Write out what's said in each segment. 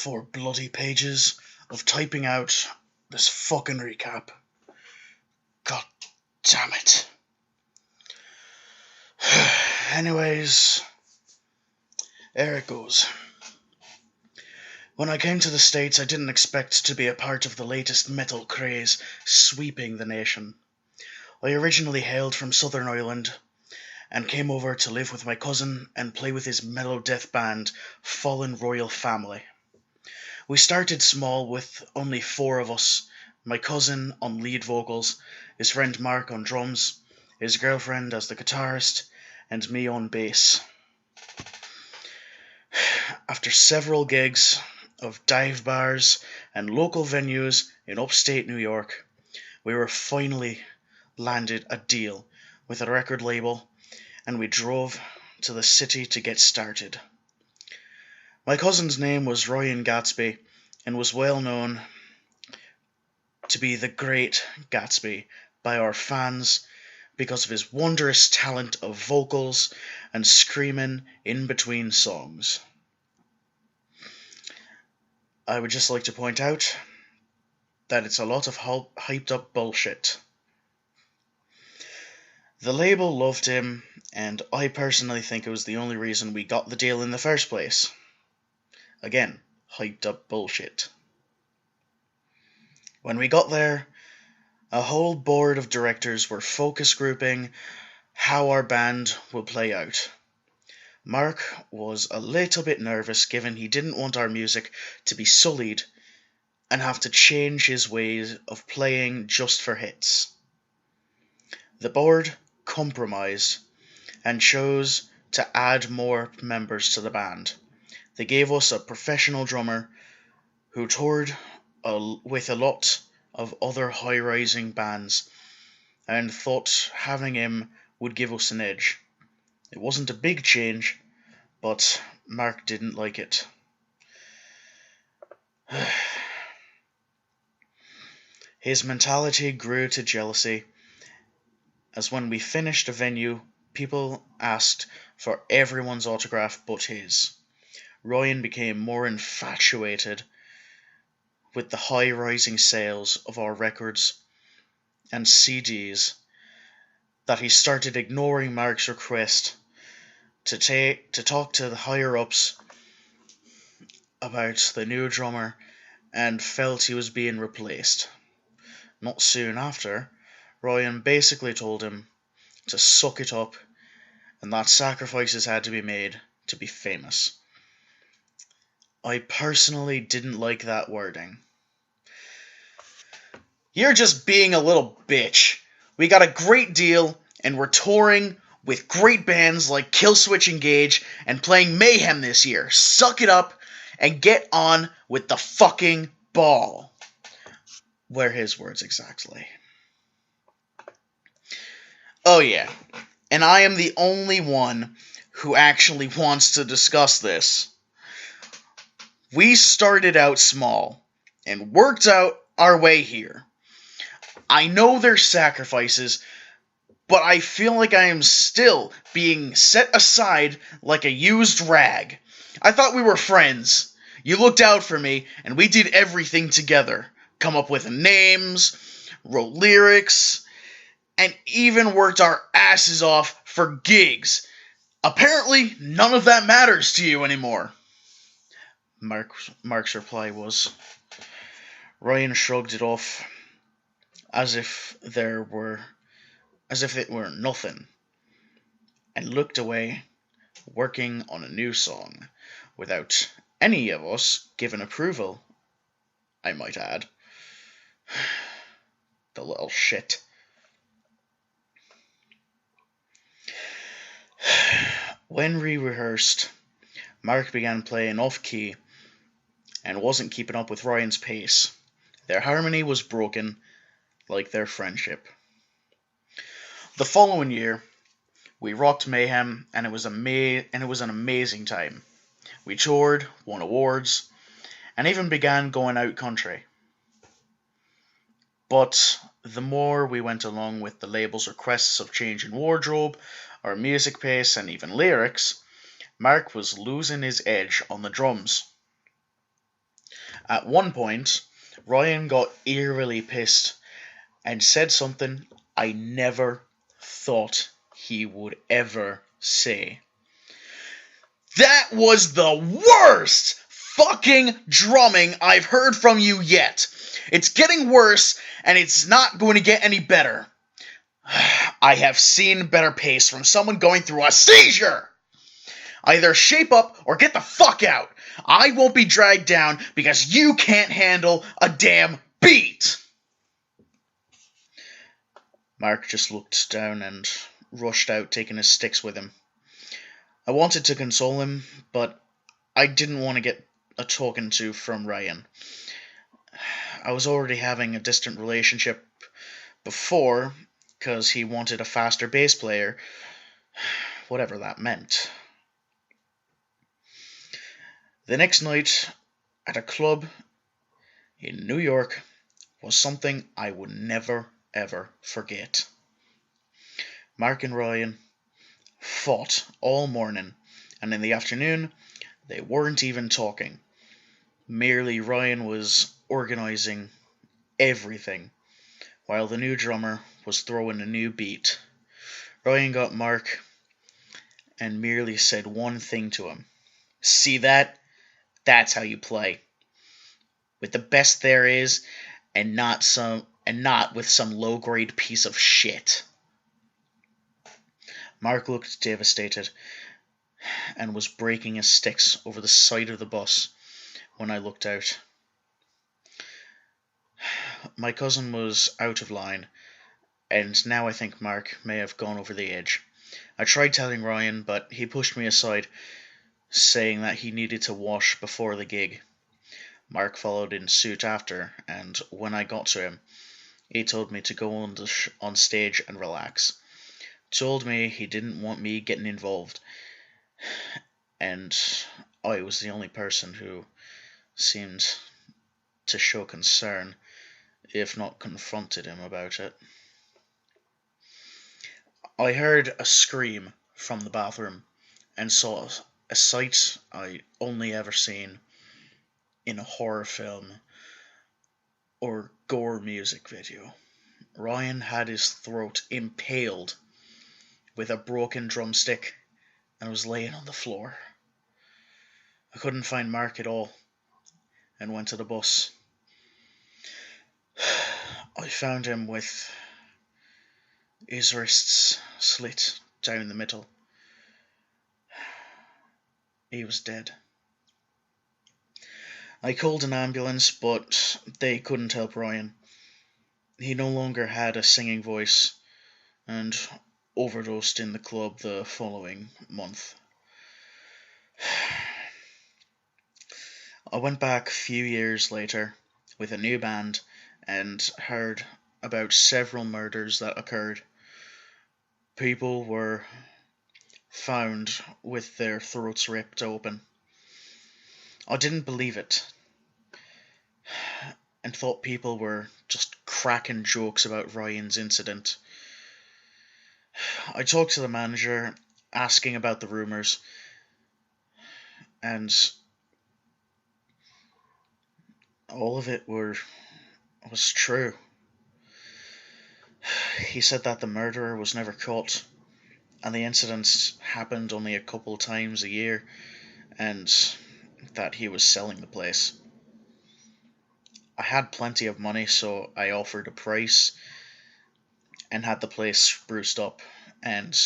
4 bloody pages of typing out this fucking recap. God damn it. Anyways, there it goes. When I came to the States, I didn't expect to be a part of the latest metal craze sweeping the nation. I originally hailed from Southern Ireland and came over to live with my cousin and play with his metal death band, Fallen Royal Family. We started small with only 4 of us, my cousin on lead vocals, his friend Mark on drums, his girlfriend as the guitarist, and me on bass. After several gigs of dive bars and local venues in upstate New York, we were finally landed a deal with a record label, and we drove to the city to get started. My cousin's name was Ryan Gatsby and was well known to be the Great Gatsby by our fans because of his wondrous talent of vocals and screaming in between songs. I would just like to point out that it's a lot of hyped up bullshit. The label loved him, and I personally think it was the only reason we got the deal in the first place. Again, hyped up bullshit. When we got there, a whole board of directors were focus grouping how our band will play out. Mark was a little bit nervous given he didn't want our music to be sullied and have to change his ways of playing just for hits. The board compromised and chose to add more members to the band. They gave us a professional drummer who toured with a lot of other high-rising bands and thought having him would give us an edge. It wasn't a big change, but Mark didn't like it. His mentality grew to jealousy, as when we finished a venue, people asked for everyone's autograph but his. Ryan became more infatuated with the high-rising sales of our records and CDs that he started ignoring Mark's request to talk to the higher-ups about the new drummer and felt he was being replaced. Not soon after, Ryan basically told him to suck it up and that sacrifices had to be made to be famous. I personally didn't like that wording. You're just being a little bitch. We got a great deal and we're touring with great bands like Killswitch Engage and playing Mayhem this year. Suck it up and get on with the fucking ball. Were his words exactly. Oh yeah, and I am the only one who actually wants to discuss this. We started out small and worked out our way here. I know there's sacrifices, but I feel like I am still being set aside like a used rag. I thought we were friends. You looked out for me, and we did everything together. Come up with names, wrote lyrics, and even worked our asses off for gigs. Apparently, none of that matters to you anymore. Mark's reply was. Ryan shrugged it off as if it were nothing, and looked away, working on a new song, without any of us giving approval, I might add. The little shit. When we rehearsed, Mark began playing off-key and wasn't keeping up with Ryan's pace. Their harmony was broken, like their friendship. The following year, we rocked Mayhem, and it was an amazing time. We toured, won awards, and even began going out country. But the more we went along with the label's requests of change in wardrobe, our music pace, and even lyrics, Mark was losing his edge on the drums. At one point, Ryan got eerily pissed and said something I never thought he would ever say. That was the worst fucking drumming I've heard from you yet. It's getting worse, and it's not going to get any better. I have seen better pace from someone going through a seizure. Either shape up or get the fuck out. I won't be dragged down because you can't handle a damn beat. Mark just looked down and rushed out, taking his sticks with him. I wanted to console him, but I didn't want to get a talking to from Ryan. I was already having a distant relationship before, because he wanted a faster bass player, whatever that meant. The next night at a club in New York was something I would never ever forget. Mark and Ryan fought all morning, and in the afternoon they weren't even talking. Merely Ryan was organising everything, while the new drummer was throwing a new beat. Ryan got Mark and merely said one thing to him. See that? That's how you play. With the best there is, and not with some low-grade piece of shit. Mark looked devastated and was breaking his sticks over the side of the bus when I looked out. My cousin was out of line, and now I think Mark may have gone over the edge. I tried telling Ryan, but he pushed me aside, saying that he needed to wash before the gig. Mark followed in suit after, and when I got to him, he told me to go on stage and relax. Told me he didn't want me getting involved, and I was the only person who seemed to show concern, if not confronted him about it. I heard a scream from the bathroom and saw a sight I only ever seen in a horror film or gore music video. Ryan had his throat impaled with a broken drumstick and was laying on the floor. I couldn't find Mark at all and went to the bus. I found him with his wrists slit down the middle. He was dead. I called an ambulance, but they couldn't help Ryan. He no longer had a singing voice and overdosed in the club the following month. I went back a few years later with a new band and heard about several murders that occurred. People were found with their throats ripped open. I didn't believe it and thought people were just cracking jokes about Ryan's incident. I talked to the manager asking about the rumours, and all of it was true. He said that the murderer was never caught, and the incidents happened only a couple times a year, and that he was selling the place. I had plenty of money, so I offered a price and had the place spruced up, and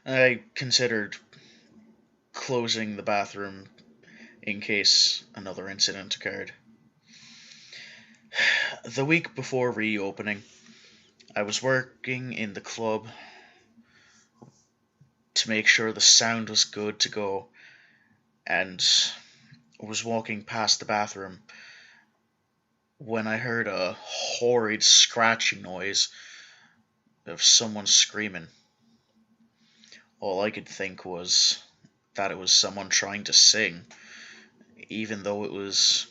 I considered closing the bathroom in case another incident occurred. The week before reopening, I was working in the club to make sure the sound was good to go, and was walking past the bathroom when I heard a horrid scratching noise of someone screaming. All I could think was that it was someone trying to sing, even though it was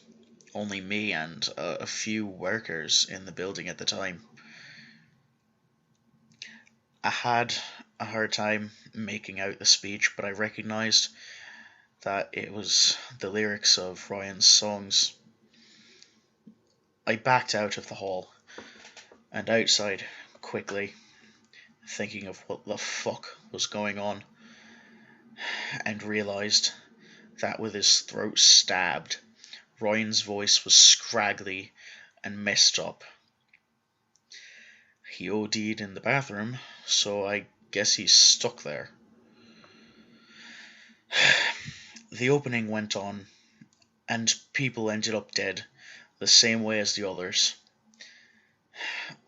only me and a few workers in the building at the time. I had a hard time making out the speech, but I recognized that it was the lyrics of Ryan's songs. I backed out of the hall and outside quickly, thinking of what the fuck was going on, and realised that with his throat stabbed, Ryan's voice was scraggly and messed up. He OD'd in the bathroom, so I guess he's stuck there. The opening went on, and people ended up dead the same way as the others.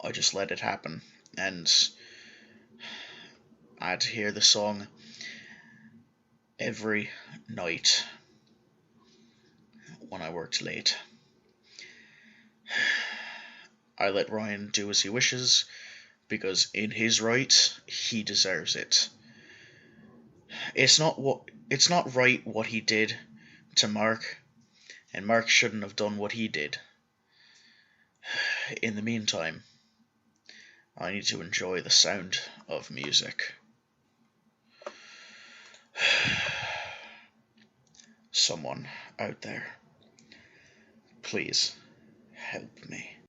I just let it happen, and I had to hear the song every night when I worked late. I let Ryan do as he wishes, because in his right, he deserves it. It's not right what he did to Mark, and Mark shouldn't have done what he did. In the meantime, I need to enjoy the sound of music. Someone out there, please help me.